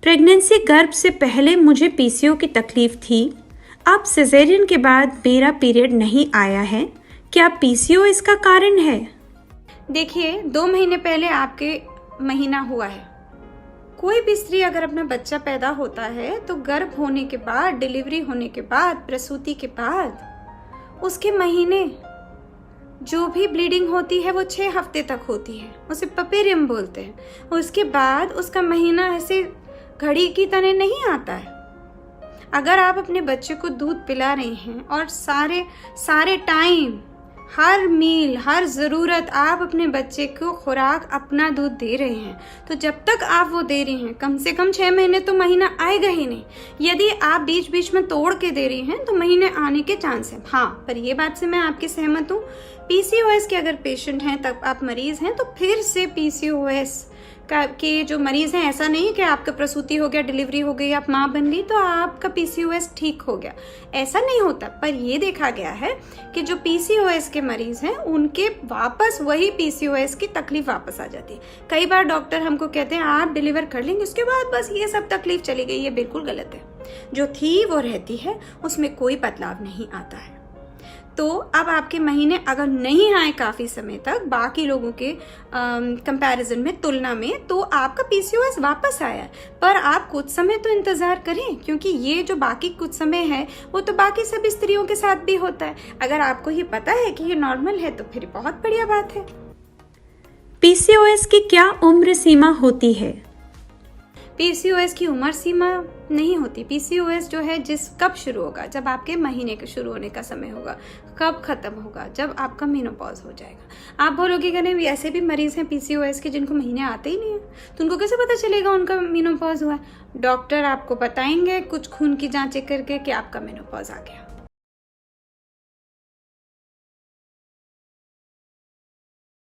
Pregnancy गर्भ से पहले मुझे पीसीओ की तकलीफ थी। अब सिजेरियन के बाद मेरा पीरियड नहीं आया है। क्या पीसीओ इसका कारण है? देखिए, 2 महीने पहले आपके महीना हुआ है। कोई भी स्त्री अगर अपना बच्चा पैदा होता है तो गर्भ होने के बाद, डिलीवरी होने के बाद, प्रसूति के बाद उसके महीने जो भी ब्लीडिंग होती है वो 6 हफ्ते तक होती है। उसे पपेरियम बोलते हैं। उसके बाद उसका महीना ऐसे घड़ी की तरह नहीं आता है। अगर आप अपने बच्चे को दूध पिला रही हैं और सारे टाइम, हर मील, हर ज़रूरत आप अपने बच्चे को खुराक अपना दूध दे रहे हैं, तो जब तक आप वो दे रही हैं कम से कम 6 महीने तो महीना आएगा ही नहीं। यदि आप बीच बीच में तोड़ के दे रही हैं तो महीने आने के चांस हैं। हाँ, पर ये बात से मैं आपकी सहमत हूँ, पीसीओएस के अगर पेशेंट हैं, तब आप मरीज़ हैं, तो फिर से पीसीओएस के जो मरीज़ हैं, ऐसा नहीं कि आपका प्रसूति हो गया, डिलीवरी हो गई, आप माँ बन गई तो आपका पीसीओएस ठीक हो गया, ऐसा नहीं होता। पर ये देखा गया है कि जो पीसीओएस के मरीज़ हैं उनके वापस वही पीसीओएस की तकलीफ वापस आ जाती है। कई बार डॉक्टर हमको कहते हैं आप डिलीवर कर लेंगे, उसके बाद बस ये सब तकलीफ चली गई। ये बिल्कुल गलत है। जो थी वो रहती है, उसमें कोई बदलाव नहीं आता है। तो अब आपके महीने अगर नहीं आए काफ़ी समय तक बाकी लोगों के कंपैरिजन में, तुलना में, तो आपका पीसीओएस वापस आया है। पर आप कुछ समय तो इंतज़ार करें, क्योंकि ये जो बाकी कुछ समय है वो तो बाकी सभी स्त्रियों के साथ भी होता है। अगर आपको ये पता है कि ये नॉर्मल है तो फिर बहुत बढ़िया बात है। पीसीओएस की क्या उम्र सीमा होती है? पीसीओएस की उम्र सीमा नहीं होती। पीसीओएस जो है कब शुरू होगा, जब आपके महीने के शुरू होने का समय होगा। कब खत्म होगा, जब आपका मेनोपॉज हो जाएगा। आप बोलोगे कि नहीं, ऐसे भी मरीज हैं पीसीओएस के जिनको महीने आते ही नहीं है, तो उनको कैसे पता चलेगा उनका मेनोपॉज हुआ है? डॉक्टर आपको बताएंगे कुछ खून की जांचें करके कि आपका मेनोपॉज आ गया।